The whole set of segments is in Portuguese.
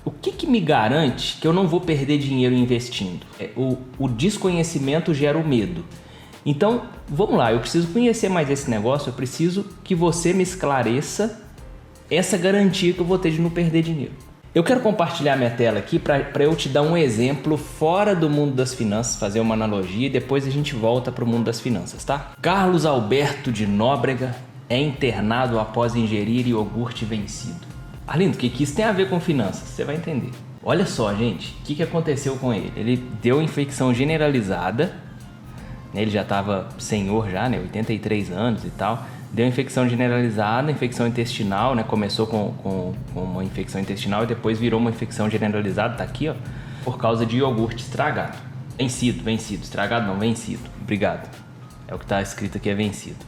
O que me garante que eu não vou perder dinheiro investindo? O desconhecimento gera o medo. Então, vamos lá, eu preciso conhecer mais esse negócio, eu preciso que você me esclareça essa garantia que eu vou ter de não perder dinheiro. Eu quero compartilhar minha tela aqui para eu te dar um exemplo fora do mundo das finanças, fazer uma analogia e depois a gente volta para o mundo das finanças, tá? Carlos Alberto de Nóbrega é internado após ingerir iogurte vencido. Arlindo, o que isso tem a ver com finanças? Você vai entender. Olha só, gente, o que aconteceu com ele? Ele deu infecção generalizada, né? Ele já estava senhor já, né? 83 anos e tal. Deu infecção generalizada, infecção intestinal, né? Começou com uma infecção intestinal e depois virou uma infecção generalizada, tá aqui, ó, por causa de iogurte estragado. Vencido, estragado não, vencido. Obrigado. É o que tá escrito aqui, é vencido.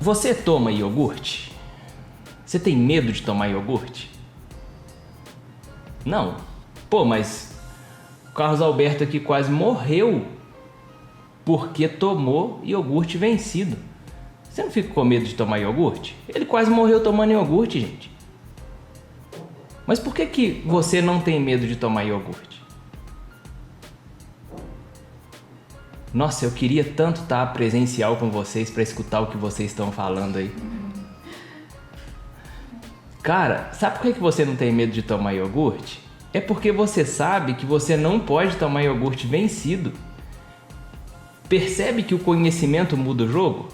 Você toma iogurte? Você tem medo de tomar iogurte? Não. Pô, mas o Carlos Alberto aqui quase morreu porque tomou iogurte vencido. Você não fica com medo de tomar iogurte? Ele quase morreu tomando iogurte, gente. Mas por que você não tem medo de tomar iogurte? Nossa, eu queria tanto estar presencial com vocês para escutar o que vocês estão falando aí. Cara, sabe por que você não tem medo de tomar iogurte? É porque você sabe que você não pode tomar iogurte vencido. Percebe que o conhecimento muda o jogo?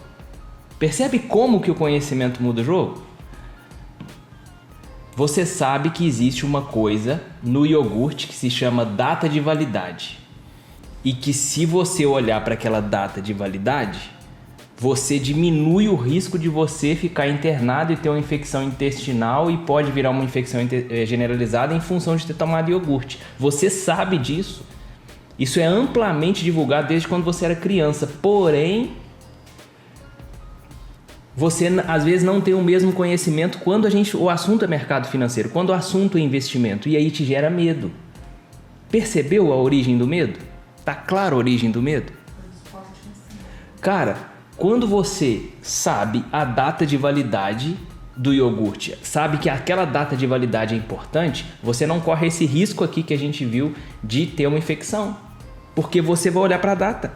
Percebe como que o conhecimento muda o jogo? Você sabe que existe uma coisa no iogurte que se chama data de validade. E que se você olhar para aquela data de validade, você diminui o risco de você ficar internado e ter uma infecção intestinal e pode virar uma infecção generalizada em função de ter tomado iogurte. Você sabe disso. Isso é amplamente divulgado desde quando você era criança. Porém, você às vezes não tem o mesmo conhecimento quando o assunto é mercado financeiro, quando o assunto é investimento, e aí te gera medo. Percebeu a origem do medo? Tá claro a origem do medo? Cara, quando você sabe a data de validade do iogurte, sabe que aquela data de validade é importante, você não corre esse risco aqui que a gente viu de ter uma infecção, porque você vai olhar para a data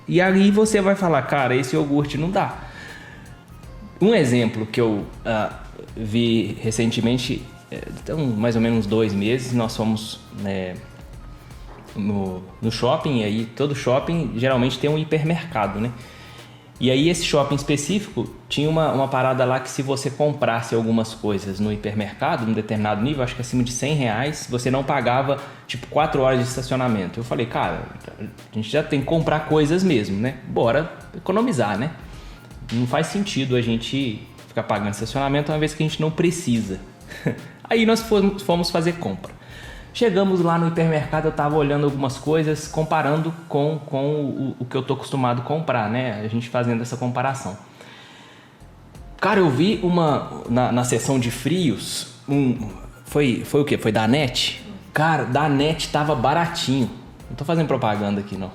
e aí você vai falar, cara, esse iogurte não dá. Um exemplo que eu vi recentemente, então mais ou menos 2 meses, nós fomos no shopping, e aí todo shopping geralmente tem um hipermercado, né? E aí esse shopping específico tinha uma parada lá que se você comprasse algumas coisas no hipermercado, num determinado nível, acho que acima de R$100, você não pagava tipo 4 horas de estacionamento. Eu falei, cara, a gente já tem que comprar coisas mesmo, né? Bora economizar, né? Não faz sentido a gente ficar pagando estacionamento uma vez que a gente não precisa. Aí nós fomos fazer compra. Chegamos lá no hipermercado, eu tava olhando algumas coisas, comparando com o que eu tô acostumado a comprar, né? A gente fazendo essa comparação. Cara, eu vi na seção de frios, foi o quê? Foi da NET? Cara, da NET tava baratinho. Não tô fazendo propaganda aqui, não.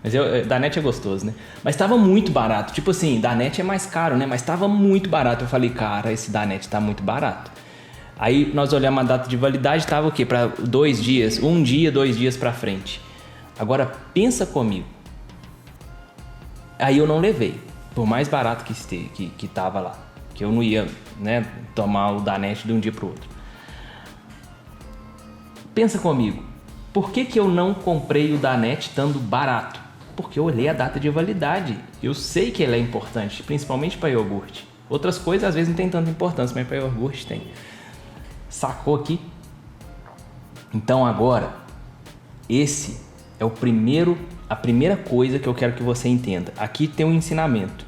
Mas da NET é gostoso, né? Mas tava muito barato. Tipo assim, da NET é mais caro, né? Mas tava muito barato. Eu falei, cara, esse da NET tá muito barato. Aí nós olhamos a data de validade, tava o quê? Para 2 dias, 1 dia, 2 dias para frente. Agora pensa comigo. Aí eu não levei, por mais barato que tava lá, que eu não ia, né, tomar o da NET de um dia pro outro. Pensa comigo. Por que eu não comprei o da NET estando barato? Porque eu olhei a data de validade. Eu sei que ela é importante, principalmente para iogurte. Outras coisas às vezes não tem tanta importância, mas para iogurte tem. Sacou aqui? Então agora, esse é a primeira coisa que eu quero que você entenda. Aqui tem um ensinamento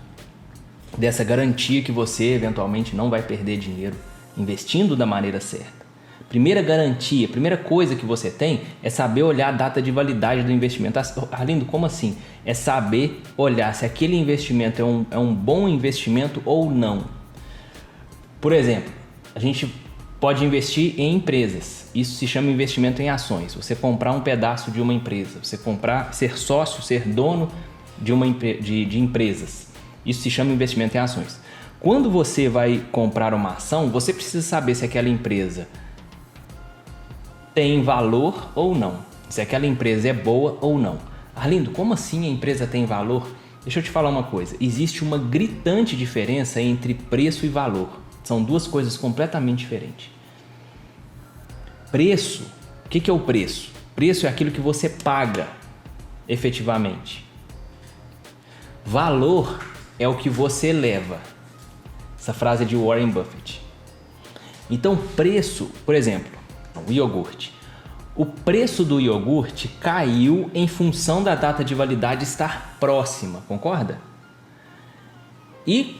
dessa garantia que você eventualmente não vai perder dinheiro investindo da maneira certa. Primeira garantia, primeira coisa que você tem é saber olhar a data de validade do investimento. Arlindo, como assim? É saber olhar se aquele investimento é um bom investimento ou não. Por exemplo, a gente pode investir em empresas. Isso se chama investimento em ações. Você comprar um pedaço de uma empresa, você comprar, ser sócio, ser dono de empresas. Isso se chama investimento em ações. Quando você vai comprar uma ação, você precisa saber se aquela empresa tem valor ou não. Se aquela empresa é boa ou não. Arlindo, como assim a empresa tem valor? Deixa eu te falar uma coisa. Existe uma gritante diferença entre preço e valor. São duas coisas completamente diferentes. Preço. O que é o preço? Preço é aquilo que você paga efetivamente. Valor é o que você leva. Essa frase é de Warren Buffett. Então, preço, por exemplo, o iogurte. O preço do iogurte caiu em função da data de validade estar próxima, concorda? E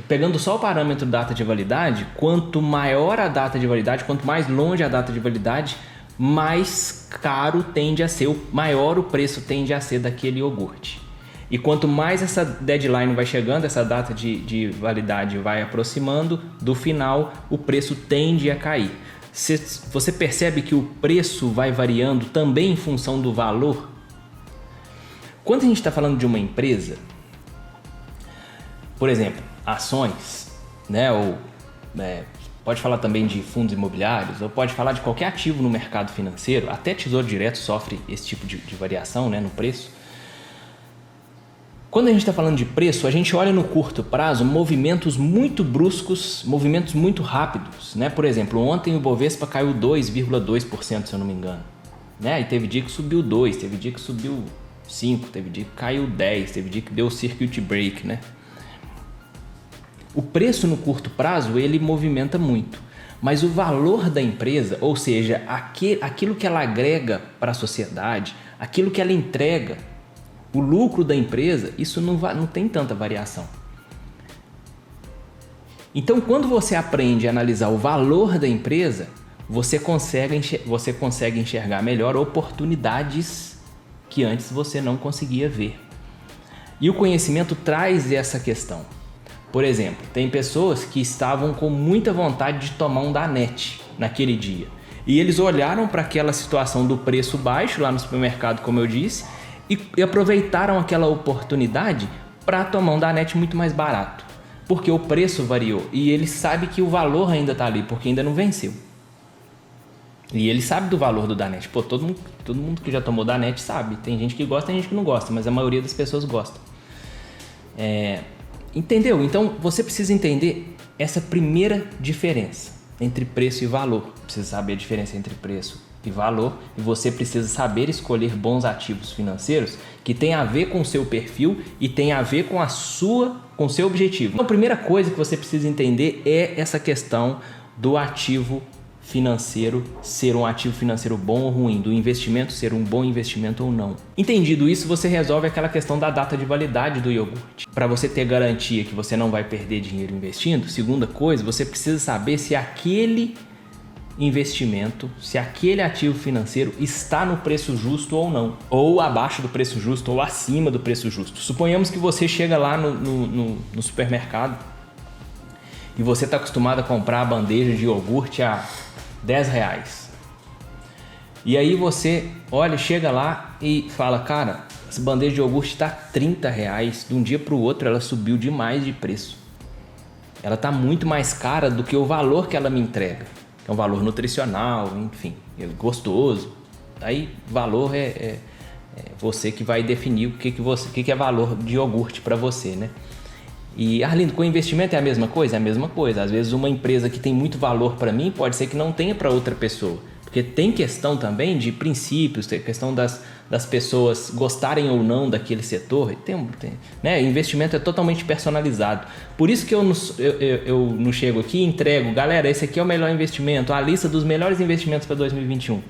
pegando só o parâmetro data de validade, quanto maior a data de validade, quanto mais longe a data de validade, mais caro tende a ser, maior o preço tende a ser daquele iogurte. E quanto mais essa deadline vai chegando, essa data de validade vai aproximando do final, o preço tende a cair. Você percebe que o preço vai variando também em função do valor? Quando a gente está falando de uma empresa, por exemplo, ações, né? Ou pode falar também de fundos imobiliários, ou pode falar de qualquer ativo no mercado financeiro, até Tesouro Direto sofre esse tipo de variação, né, no preço. Quando a gente está falando de preço, a gente olha no curto prazo movimentos muito bruscos, movimentos muito rápidos, né? Por exemplo, ontem o Bovespa caiu 2,2%, se eu não me engano, né? E teve dia que subiu 2%, teve dia que subiu 5%, teve dia que caiu 10%, teve dia que deu circuit break, né? O preço no curto prazo, ele movimenta muito, mas o valor da empresa, ou seja, aquilo que ela agrega para a sociedade, aquilo que ela entrega, o lucro da empresa, isso não tem tanta variação. Então, quando você aprende a analisar o valor da empresa, você consegue enxergar melhor oportunidades que antes você não conseguia ver. E o conhecimento traz essa questão. Por exemplo, tem pessoas que estavam com muita vontade de tomar um Danette naquele dia. E eles olharam para aquela situação do preço baixo lá no supermercado, como eu disse, e aproveitaram aquela oportunidade para tomar um Danette muito mais barato. Porque o preço variou e ele sabe que o valor ainda está ali, porque ainda não venceu. E ele sabe do valor do Danette. Pô, todo mundo que já tomou Danette sabe. Tem gente que gosta, tem gente que não gosta, mas a maioria das pessoas gosta. Entendeu? Então você precisa entender essa primeira diferença entre preço e valor. Precisa saber a diferença entre preço e valor, e você precisa saber escolher bons ativos financeiros que tem a ver com o seu perfil e tem a ver com o seu objetivo. Então, a primeira coisa que você precisa entender é essa questão do ativo financeiro ser um ativo financeiro bom ou ruim, do investimento ser um bom investimento ou não. Entendido isso, você resolve aquela questão da data de validade do iogurte. Para você ter garantia que você não vai perder dinheiro investindo, segunda coisa, você precisa saber se aquele investimento, se aquele ativo financeiro está no preço justo ou não, ou abaixo do preço justo ou acima do preço justo. Suponhamos que você chega lá no supermercado e você está acostumado a comprar a bandeja de iogurte a R$10. E aí você chega lá e fala, cara, essa bandeja de iogurte está R$30, de um dia para o outro ela subiu demais de preço. Ela está muito mais cara do que o valor que ela me entrega. É um valor nutricional, enfim, gostoso. Aí valor é você que vai definir o que é valor de iogurte para você, né? E Arlindo, com investimento é a mesma coisa? É a mesma coisa. Às vezes uma empresa que tem muito valor para mim pode ser que não tenha para outra pessoa. Porque tem questão também de princípios, tem questão das pessoas gostarem ou não daquele setor. Né? Investimento é totalmente personalizado. Por isso que eu não chego aqui e entrego, galera, esse aqui é o melhor investimento, a lista dos melhores investimentos para 2021.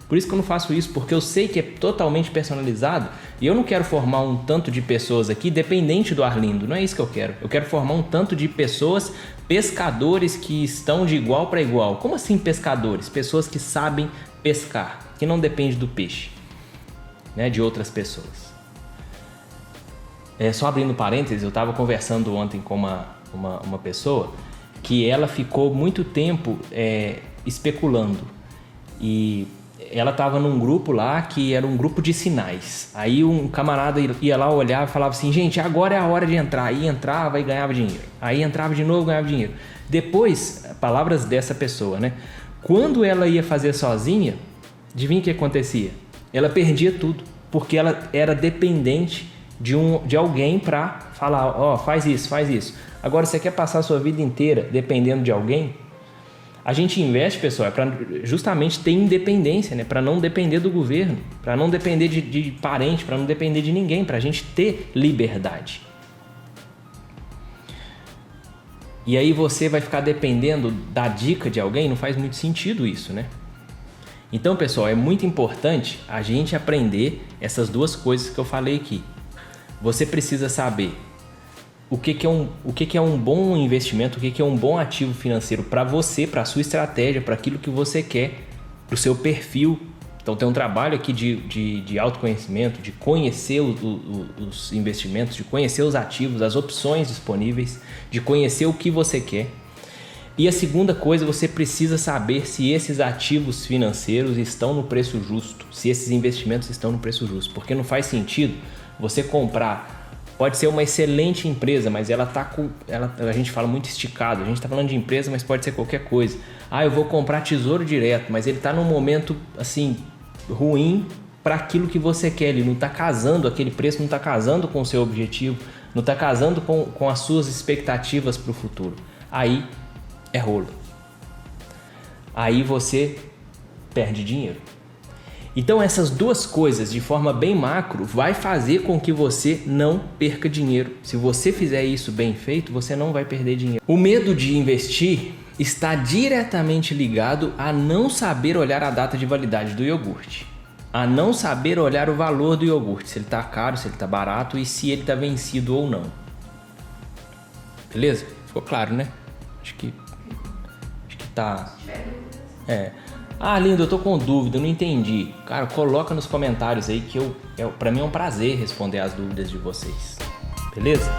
Por isso que eu não faço isso, porque eu sei que é totalmente personalizado e eu não quero formar um tanto de pessoas aqui dependente do Arlindo, não é isso que eu quero. Eu quero formar um tanto de pessoas, pescadores que estão de igual para igual. Como assim pescadores? Pessoas que sabem pescar, que não depende do peixe, né, de outras pessoas. Só abrindo parênteses, eu estava conversando ontem com uma pessoa que ela ficou muito tempo especulando e ela estava num grupo lá que era um grupo de sinais. Aí um camarada ia lá olhar e falava assim, gente, agora é a hora de entrar. Aí entrava e ganhava dinheiro. Aí entrava de novo e ganhava dinheiro. Depois, palavras dessa pessoa, né? Quando ela ia fazer sozinha, adivinha o que acontecia? Ela perdia tudo, porque ela era dependente de alguém para falar, ó, faz isso, faz isso. Agora, você quer passar a sua vida inteira dependendo de alguém? A gente investe, pessoal, para justamente ter independência, né? Para não depender do governo, para não depender de parente, para não depender de ninguém, para a gente ter liberdade. E aí você vai ficar dependendo da dica de alguém? Não faz muito sentido isso, né? Então, pessoal, é muito importante a gente aprender essas duas coisas que eu falei aqui. Você precisa saber o que é um bom investimento, o que é um bom ativo financeiro para você, para a sua estratégia, para aquilo que você quer, para o seu perfil. Então tem um trabalho aqui de autoconhecimento, de conhecer os investimentos, de conhecer os ativos, as opções disponíveis, de conhecer o que você quer. E a segunda coisa, você precisa saber se esses ativos financeiros estão no preço justo, se esses investimentos estão no preço justo, porque não faz sentido você comprar. Pode ser uma excelente empresa, mas ela tá com... a gente fala muito esticado. A gente está falando de empresa, mas pode ser qualquer coisa. Ah, eu vou comprar Tesouro Direto, mas ele está num momento assim ruim para aquilo que você quer. Ele não está casando, aquele preço não está casando com o seu objetivo, não está casando com as suas expectativas para o futuro. Aí é rolo. Aí você perde dinheiro. Então essas duas coisas de forma bem macro vai fazer com que você não perca dinheiro. Se você fizer isso bem feito, você não vai perder dinheiro. O medo de investir está diretamente ligado a não saber olhar a data de validade do iogurte. A não saber olhar o valor do iogurte, se ele está caro, se ele está barato e se ele está vencido ou não. Beleza? Ficou claro, né? Acho que tá... Ah, lindo, eu tô com dúvida, eu não entendi. Cara, coloca nos comentários aí que pra mim é um prazer responder as dúvidas de vocês. Beleza?